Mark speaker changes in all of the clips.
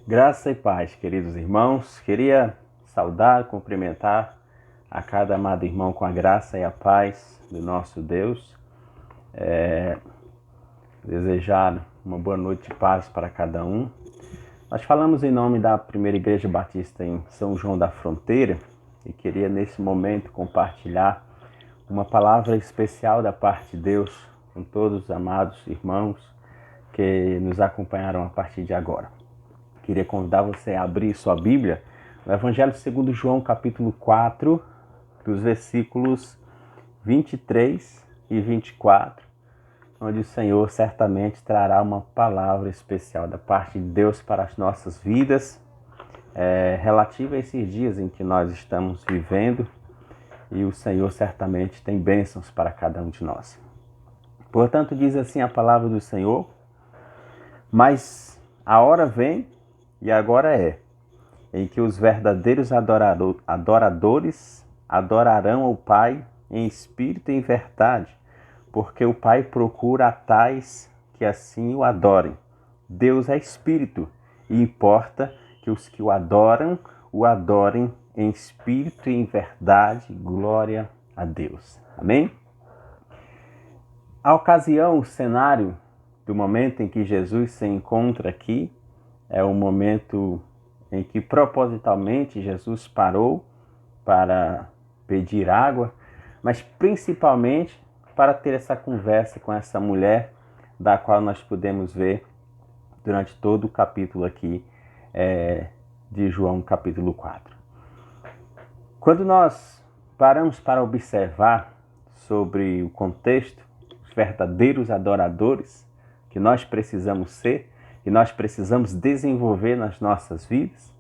Speaker 1: Graça e paz, queridos irmãos. Queria saudar, cumprimentar a cada amado irmão com a graça e a paz do nosso Deus. Desejar uma boa noite de paz para cada um. Nós falamos em nome da Primeira Igreja Batista em São João da Fronteira e queria nesse momento compartilhar uma palavra especial da parte de Deus com todos os amados irmãos que nos acompanharam a partir de agora. Queria convidar você a abrir sua Bíblia no Evangelho segundo João, capítulo 4, dos versículos 23 e 24, onde o Senhor certamente trará uma palavra especial da parte de Deus para as nossas vidas, relativa a esses dias em que nós estamos vivendo, e o Senhor certamente tem bênçãos para cada um de nós. Portanto, diz assim a palavra do Senhor: mas a hora vem, e agora é, em que os verdadeiros adoradores adorarão ao Pai em espírito e em verdade, porque o Pai procura a tais que assim o adorem. Deus é espírito, e importa que os que o adorem em espírito e em verdade. Glória a Deus. Amém? A ocasião, o cenário do momento em que Jesus se encontra aqui é o momento em que propositalmente Jesus parou para pedir água, mas principalmente para ter essa conversa com essa mulher, da qual nós podemos ver durante todo o capítulo aqui de João, capítulo 4. Quando nós paramos para observar sobre o contexto, os verdadeiros adoradores que nós precisamos ser, que nós precisamos desenvolver nas nossas vidas,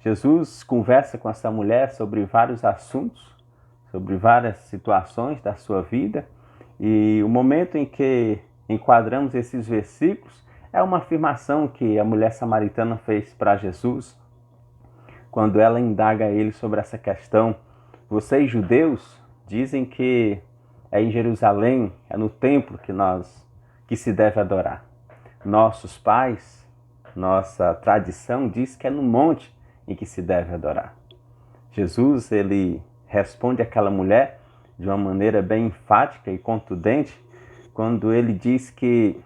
Speaker 1: Jesus conversa com essa mulher sobre vários assuntos, sobre várias situações da sua vida, e o momento em que enquadramos esses versículos é uma afirmação que a mulher samaritana fez para Jesus, quando ela indaga ele sobre essa questão. Vocês, judeus, dizem que é em Jerusalém, é no templo que se deve adorar. Nossos pais, nossa tradição diz que é no monte em que se deve adorar. Jesus, ele responde àquela mulher de uma maneira bem enfática e contundente, quando ele diz que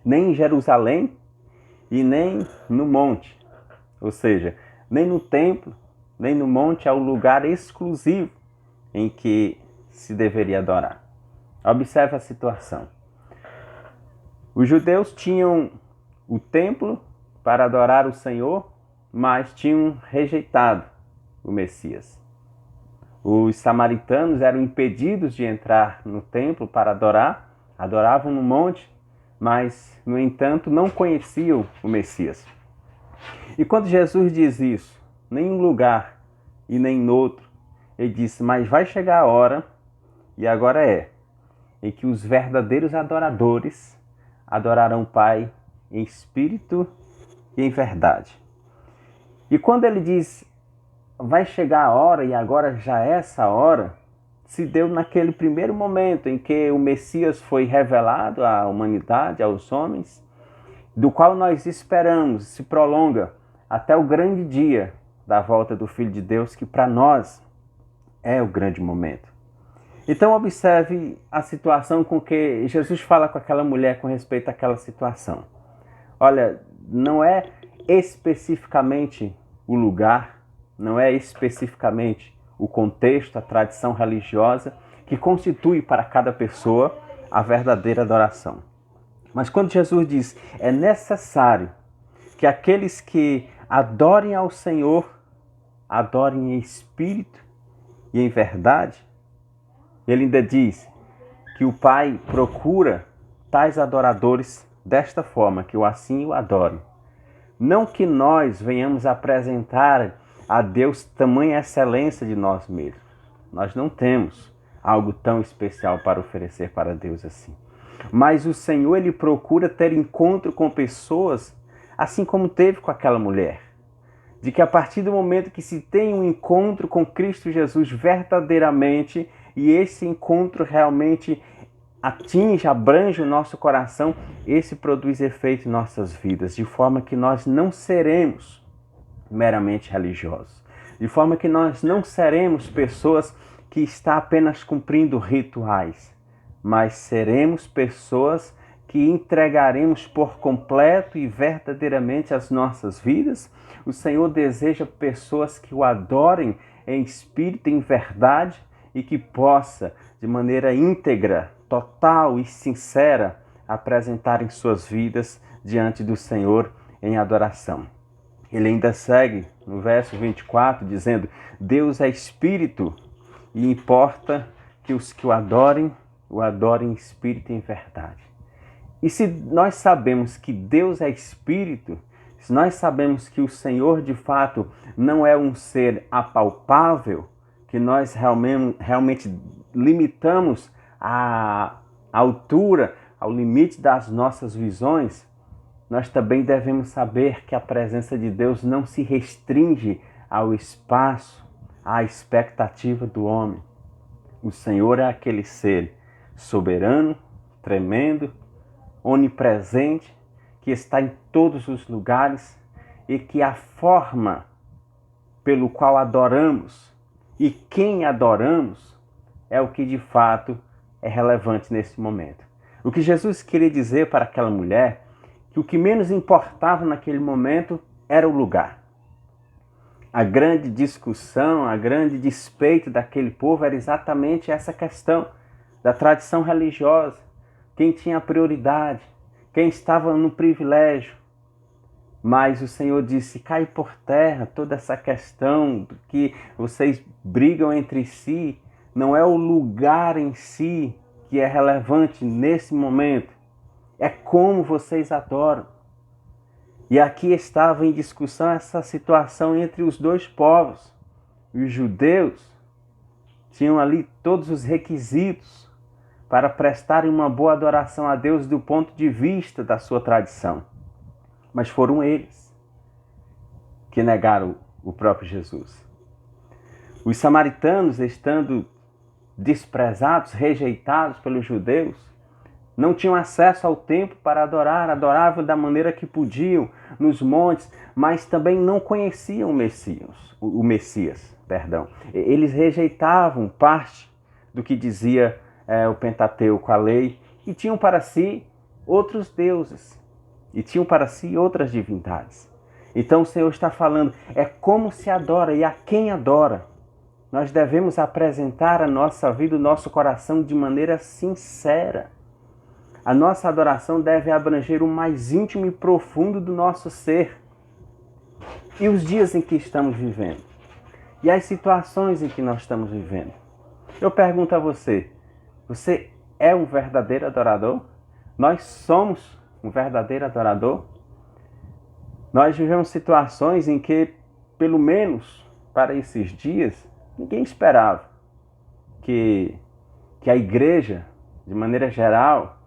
Speaker 1: nem em Jerusalém e nem no monte, ou seja, nem no templo, nem no monte é o lugar exclusivo em que se deveria adorar. Observe a situação. Os judeus tinham o templo para adorar o Senhor, mas tinham rejeitado o Messias. Os samaritanos eram impedidos de entrar no templo para adorar, adoravam no monte, mas, no entanto, não conheciam o Messias. E quando Jesus diz isso, nem em um lugar e nem em outro, ele disse: mas vai chegar a hora, e agora é, em que os verdadeiros adoradores adorarão o Pai em espírito e em verdade. E quando ele diz, vai chegar a hora e agora já é essa hora, se deu naquele primeiro momento em que o Messias foi revelado à humanidade, aos homens, do qual nós esperamos, se prolonga até o grande dia da volta do Filho de Deus, que para nós é o grande momento. Então observe a situação com que Jesus fala com aquela mulher com respeito àquela situação. Olha, não é especificamente o lugar, não é especificamente o contexto, a tradição religiosa que constitui para cada pessoa a verdadeira adoração. Mas quando Jesus diz, é necessário que aqueles que adorem ao Senhor, adorem em espírito e em verdade, ele ainda diz que o Pai procura tais adoradores desta forma, que o assim o adorem. Não que nós venhamos apresentar a Deus tamanha excelência de nós mesmos. Nós não temos algo tão especial para oferecer para Deus assim. Mas o Senhor, ele procura ter encontro com pessoas, assim como teve com aquela mulher. De que a partir do momento que se tem um encontro com Cristo Jesus verdadeiramente, e esse encontro realmente atinge, abrange o nosso coração, esse produz efeito em nossas vidas, de forma que nós não seremos meramente religiosos, de forma que nós não seremos pessoas que estão apenas cumprindo rituais, mas seremos pessoas que entregaremos por completo e verdadeiramente as nossas vidas. O Senhor deseja pessoas que o adorem em espírito e em verdade e que possa, de maneira íntegra, total e sincera, apresentarem suas vidas diante do Senhor em adoração. Ele ainda segue no verso 24 dizendo: Deus é espírito e importa que os que o adorem em espírito e em verdade. E se nós sabemos que Deus é espírito, se nós sabemos que o Senhor de fato não é um ser apalpável, que nós realmente limitamos a altura, ao limite das nossas visões, nós também devemos saber que a presença de Deus não se restringe ao espaço, à expectativa do homem. O Senhor é aquele ser soberano, tremendo, onipresente, que está em todos os lugares e que a forma pelo qual adoramos e quem adoramos é o que de fato é relevante nesse momento. O que Jesus queria dizer para aquela mulher, que o que menos importava naquele momento era o lugar. A grande discussão, a grande despeito daquele povo era exatamente essa questão da tradição religiosa. Quem tinha prioridade, quem estava no privilégio. Mas o Senhor disse: cai por terra toda essa questão do que vocês brigam entre si. Não é o lugar em si que é relevante nesse momento. É como vocês adoram. E aqui estava em discussão essa situação entre os dois povos. Os judeus tinham ali todos os requisitos para prestarem uma boa adoração a Deus do ponto de vista da sua tradição. Mas foram eles que negaram o próprio Jesus. Os samaritanos, estando desprezados, rejeitados pelos judeus, não tinham acesso ao templo para adorar, adoravam da maneira que podiam nos montes, mas também não conheciam o Messias. Eles rejeitavam parte do que dizia o Pentateuco, a lei, e tinham para si outros deuses, e tinham para si outras divindades. Então o Senhor está falando, é como se adora e a quem adora. Nós devemos apresentar a nossa vida, o nosso coração de maneira sincera. A nossa adoração deve abranger o mais íntimo e profundo do nosso ser. E os dias em que estamos vivendo? E as situações em que nós estamos vivendo? Eu pergunto a você, você é um verdadeiro adorador? Nós somos um verdadeiro adorador? Nós vivemos situações em que, pelo menos para esses dias, ninguém esperava que a igreja, de maneira geral,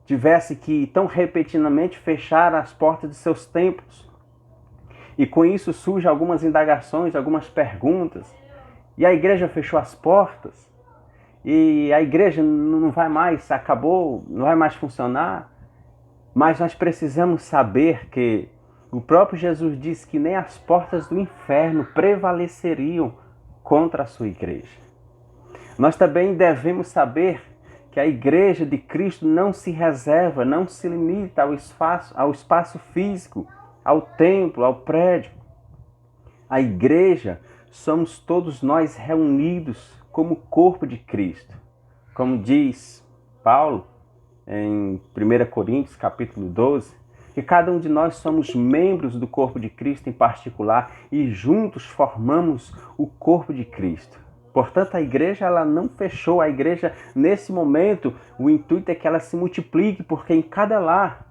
Speaker 1: tivesse que tão repentinamente fechar as portas de seus templos. E com isso surgem algumas indagações, algumas perguntas. E a igreja fechou as portas? E a igreja não vai mais, acabou, não vai mais funcionar? Mas nós precisamos saber que o próprio Jesus disse que nem as portas do inferno prevaleceriam contra a sua igreja. Nós também devemos saber que a igreja de Cristo não se reserva, não se limita ao espaço físico, ao templo, ao prédio. A igreja somos todos nós reunidos como corpo de Cristo. Como diz Paulo em 1 Coríntios capítulo 12, que cada um de nós somos membros do corpo de Cristo em particular e juntos formamos o corpo de Cristo. Portanto, a igreja ela não fechou. A igreja, nesse momento, o intuito é que ela se multiplique, porque em cada lar,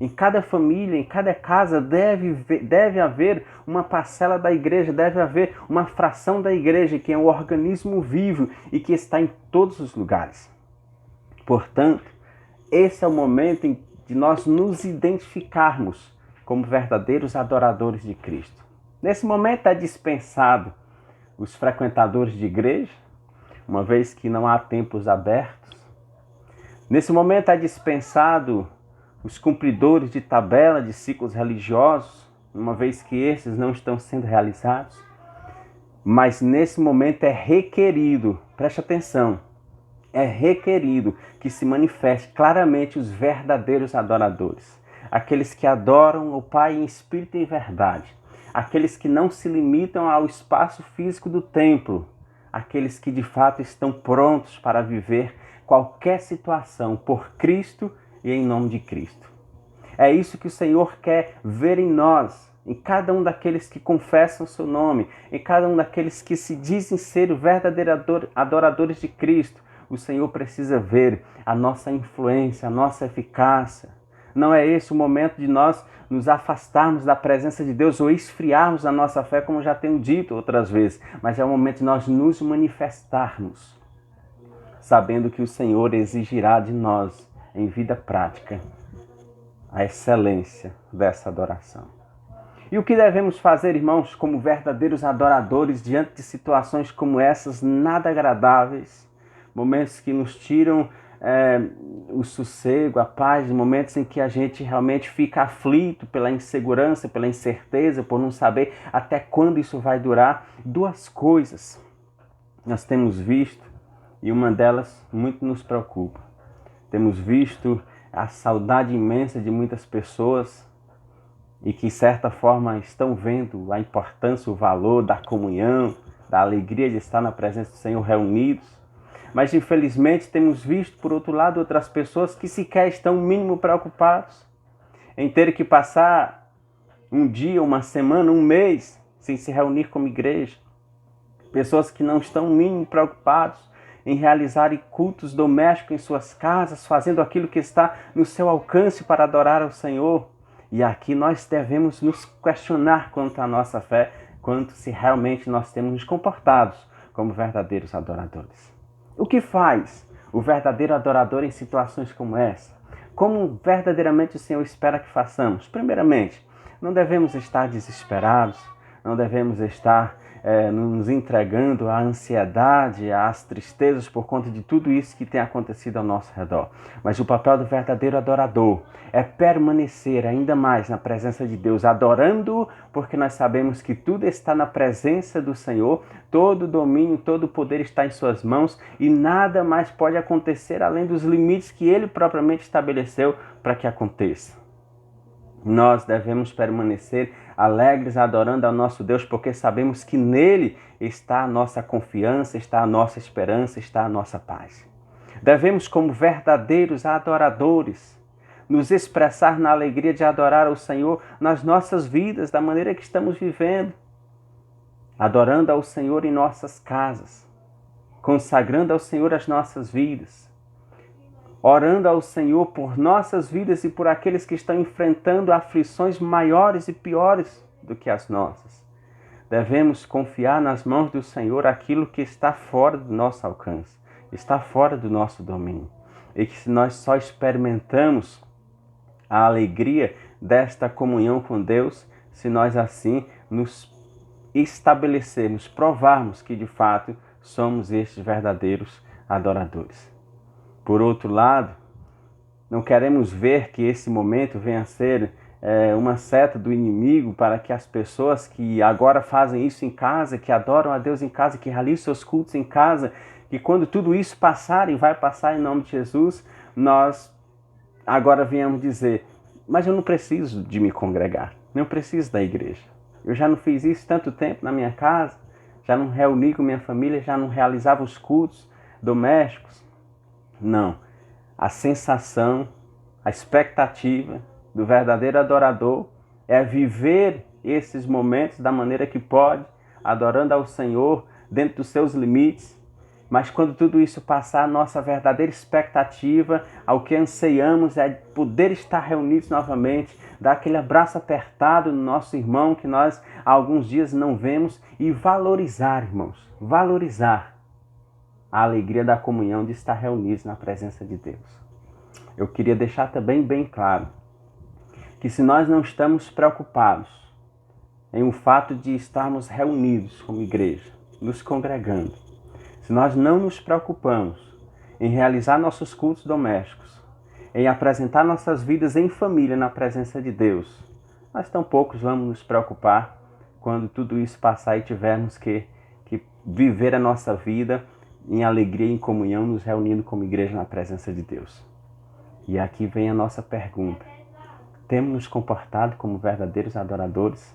Speaker 1: em cada família, em cada casa, deve haver uma parcela da igreja, deve haver uma fração da igreja, que é um organismo vivo e que está em todos os lugares. Portanto, esse é o momento de nós nos identificarmos como verdadeiros adoradores de Cristo. Nesse momento é dispensado os frequentadores de igreja, uma vez que não há templos abertos. Nesse momento é dispensado os cumpridores de tabela de ciclos religiosos, uma vez que esses não estão sendo realizados. Mas nesse momento é requerido, preste atenção, é requerido que se manifeste claramente os verdadeiros adoradores. Aqueles que adoram o Pai em espírito e em verdade. Aqueles que não se limitam ao espaço físico do templo. Aqueles que de fato estão prontos para viver qualquer situação por Cristo e em nome de Cristo. É isso que o Senhor quer ver em nós, em cada um daqueles que confessam o seu nome, em cada um daqueles que se dizem ser verdadeiros adoradores de Cristo. O Senhor precisa ver a nossa influência, a nossa eficácia. Não é esse o momento de nós nos afastarmos da presença de Deus ou esfriarmos a nossa fé, como já tenho dito outras vezes, mas é o momento de nós nos manifestarmos, sabendo que o Senhor exigirá de nós, em vida prática, a excelência dessa adoração. E o que devemos fazer, irmãos, como verdadeiros adoradores diante de situações como essas, nada agradáveis, momentos que nos tiram o sossego, a paz, momentos em que a gente realmente fica aflito pela insegurança, pela incerteza, por não saber até quando isso vai durar. Duas coisas nós temos visto e uma delas muito nos preocupa. Temos visto a saudade imensa de muitas pessoas e que, de certa forma, estão vendo a importância, o valor da comunhão, da alegria de estar na presença do Senhor reunidos. Mas, infelizmente, temos visto, por outro lado, outras pessoas que sequer estão mínimo preocupados em ter que passar um dia, uma semana, um mês sem se reunir como igreja. Pessoas que não estão mínimo preocupados em realizarem cultos domésticos em suas casas, fazendo aquilo que está no seu alcance para adorar ao Senhor. E aqui nós devemos nos questionar quanto à nossa fé, quanto se realmente nós temos nos comportados como verdadeiros adoradores. O que faz o verdadeiro adorador em situações como essa? Como verdadeiramente o Senhor espera que façamos? Primeiramente, não devemos estar desesperados, não devemos estar nos entregando à ansiedade, às tristezas por conta de tudo isso que tem acontecido ao nosso redor. Mas o papel do verdadeiro adorador é permanecer ainda mais na presença de Deus, adorando-o, porque nós sabemos que tudo está na presença do Senhor, todo o domínio, todo o poder está em suas mãos e nada mais pode acontecer além dos limites que Ele propriamente estabeleceu para que aconteça. Nós devemos permanecer alegres adorando ao nosso Deus, porque sabemos que nele está a nossa confiança, está a nossa esperança, está a nossa paz. Devemos, como verdadeiros adoradores, nos expressar na alegria de adorar ao Senhor nas nossas vidas, da maneira que estamos vivendo, adorando ao Senhor em nossas casas, consagrando ao Senhor as nossas vidas, orando ao Senhor por nossas vidas e por aqueles que estão enfrentando aflições maiores e piores do que as nossas. Devemos confiar nas mãos do Senhor aquilo que está fora do nosso alcance, está fora do nosso domínio. E que nós só experimentamos a alegria desta comunhão com Deus se nós assim nos estabelecermos, provarmos que de fato somos estes verdadeiros adoradores. Por outro lado, não queremos ver que esse momento venha a ser uma seta do inimigo para que as pessoas que agora fazem isso em casa, que adoram a Deus em casa, que realizam seus cultos em casa, que quando tudo isso passar e vai passar em nome de Jesus, nós agora venhamos dizer, mas eu não preciso de me congregar, não preciso da igreja. Eu já não fiz isso tanto tempo na minha casa, já não reuni com minha família, já não realizava os cultos domésticos. Não, a sensação, a expectativa do verdadeiro adorador é viver esses momentos da maneira que pode, adorando ao Senhor dentro dos seus limites. Mas quando tudo isso passar, a nossa verdadeira expectativa, ao que anseiamos é poder estar reunidos novamente, dar aquele abraço apertado no nosso irmão que nós há alguns dias não vemos e valorizar, irmãos, valorizar a alegria da comunhão de estar reunidos na presença de Deus. Eu queria deixar também bem claro que se nós não estamos preocupados em o fato de estarmos reunidos como igreja, nos congregando, se nós não nos preocupamos em realizar nossos cultos domésticos, em apresentar nossas vidas em família na presença de Deus, mas tão poucos vamos nos preocupar quando tudo isso passar e tivermos que viver a nossa vida em alegria e em comunhão, nos reunindo como igreja na presença de Deus. E aqui vem a nossa pergunta. Temos nos comportado como verdadeiros adoradores?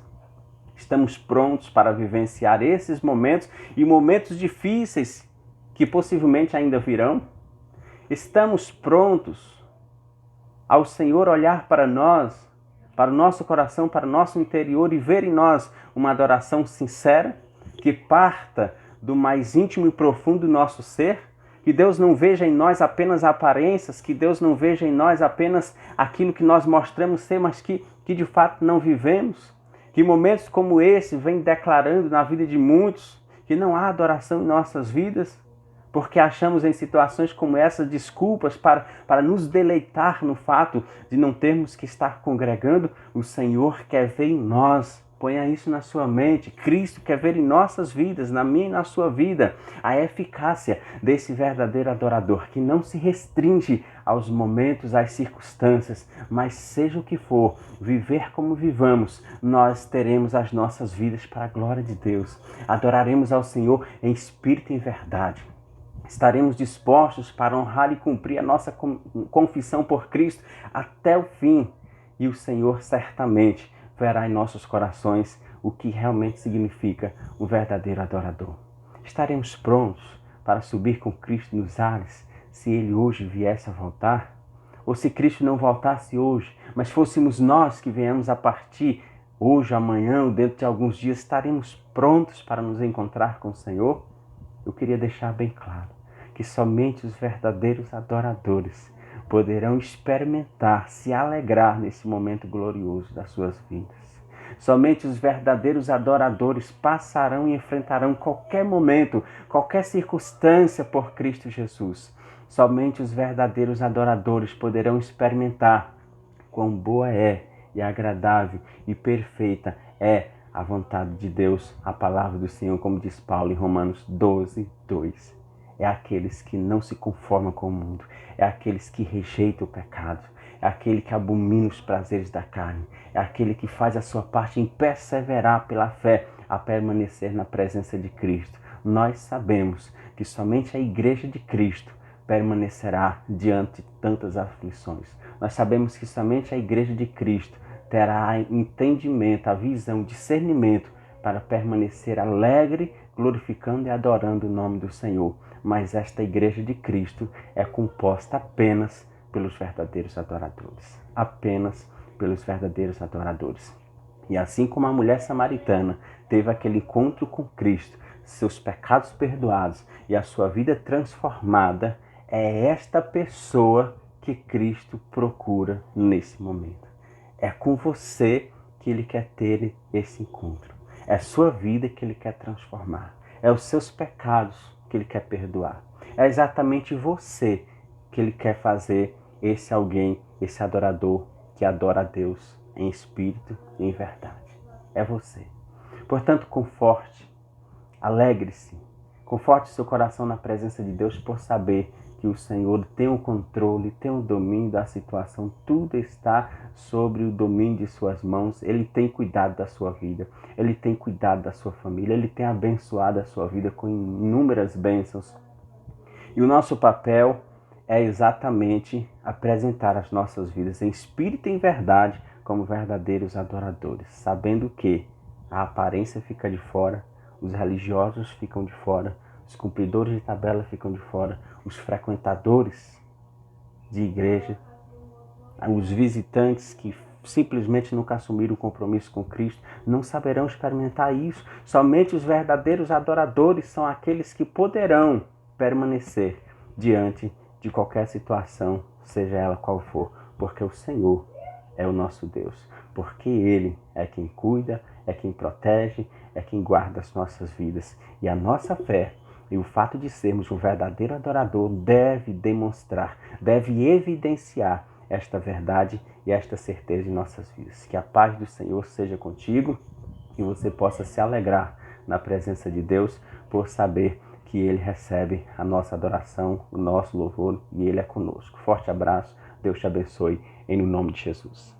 Speaker 1: Estamos prontos para vivenciar esses momentos e momentos difíceis que possivelmente ainda virão? Estamos prontos ao Senhor olhar para nós, para o nosso coração, para o nosso interior e ver em nós uma adoração sincera, que parta do mais íntimo e profundo do nosso ser? Que Deus não veja em nós apenas aparências, que Deus não veja em nós apenas aquilo que nós mostramos ser, mas que de fato não vivemos? Que momentos como esse vêm declarando na vida de muitos que não há adoração em nossas vidas, porque achamos em situações como essa desculpas para nos deleitar no fato de não termos que estar congregando. O Senhor quer ver em nós. Ponha isso na sua mente. Cristo quer ver em nossas vidas, na minha e na sua vida, a eficácia desse verdadeiro adorador, que não se restringe aos momentos, às circunstâncias, mas seja o que for, viver como vivamos, nós teremos as nossas vidas para a glória de Deus. Adoraremos ao Senhor em espírito e em verdade. Estaremos dispostos para honrar e cumprir a nossa confissão por Cristo até o fim. E o Senhor certamente verá em nossos corações o que realmente significa um verdadeiro adorador. Estaremos prontos para subir com Cristo nos ares se Ele hoje viesse a voltar? Ou se Cristo não voltasse hoje, mas fôssemos nós que viemos a partir hoje, amanhã ou dentro de alguns dias, estaremos prontos para nos encontrar com o Senhor? Eu queria deixar bem claro que somente os verdadeiros adoradores poderão experimentar, se alegrar nesse momento glorioso das suas vidas. Somente os verdadeiros adoradores passarão e enfrentarão qualquer momento, qualquer circunstância por Cristo Jesus. Somente os verdadeiros adoradores poderão experimentar quão boa é e agradável e perfeita é a vontade de Deus, a palavra do Senhor, como diz Paulo em Romanos 12, 2. É aqueles que não se conformam com o mundo, é aqueles que rejeitam o pecado, é aquele que abomina os prazeres da carne, é aquele que faz a sua parte em perseverar pela fé, a permanecer na presença de Cristo. Nós sabemos que somente a igreja de Cristo permanecerá diante de tantas aflições. Nós sabemos que somente a igreja de Cristo terá entendimento, a visão, discernimento para permanecer alegre, glorificando e adorando o nome do Senhor. Mas esta igreja de Cristo é composta apenas pelos verdadeiros adoradores. Apenas pelos verdadeiros adoradores. E assim como a mulher samaritana teve aquele encontro com Cristo, seus pecados perdoados e a sua vida transformada, é esta pessoa que Cristo procura nesse momento. É com você que Ele quer ter esse encontro. É a sua vida que Ele quer transformar. É os seus pecados que Ele quer perdoar. É exatamente você que Ele quer fazer esse alguém, esse adorador que adora a Deus em espírito e em verdade. É você. Portanto, conforte, alegre-se, conforte seu coração na presença de Deus por saber que o Senhor tem o controle, tem o domínio da situação, tudo está sobre o domínio de suas mãos. Ele tem cuidado da sua vida, Ele tem cuidado da sua família, Ele tem abençoado a sua vida com inúmeras bênçãos. E o nosso papel é exatamente apresentar as nossas vidas em espírito e em verdade como verdadeiros adoradores, sabendo que a aparência fica de fora, os religiosos ficam de fora, os cumpridores de tabela ficam de fora, os frequentadores de igreja, os visitantes que simplesmente nunca assumiram o compromisso com Cristo, não saberão experimentar isso. Somente os verdadeiros adoradores são aqueles que poderão permanecer diante de qualquer situação, seja ela qual for, porque o Senhor é o nosso Deus, porque Ele é quem cuida, é quem protege, é quem guarda as nossas vidas. E a nossa fé e o fato de sermos um verdadeiro adorador deve demonstrar, deve evidenciar esta verdade e esta certeza em nossas vidas. Que a paz do Senhor seja contigo e você possa se alegrar na presença de Deus por saber que Ele recebe a nossa adoração, o nosso louvor, e Ele é conosco. Forte abraço, Deus te abençoe, em nome de Jesus.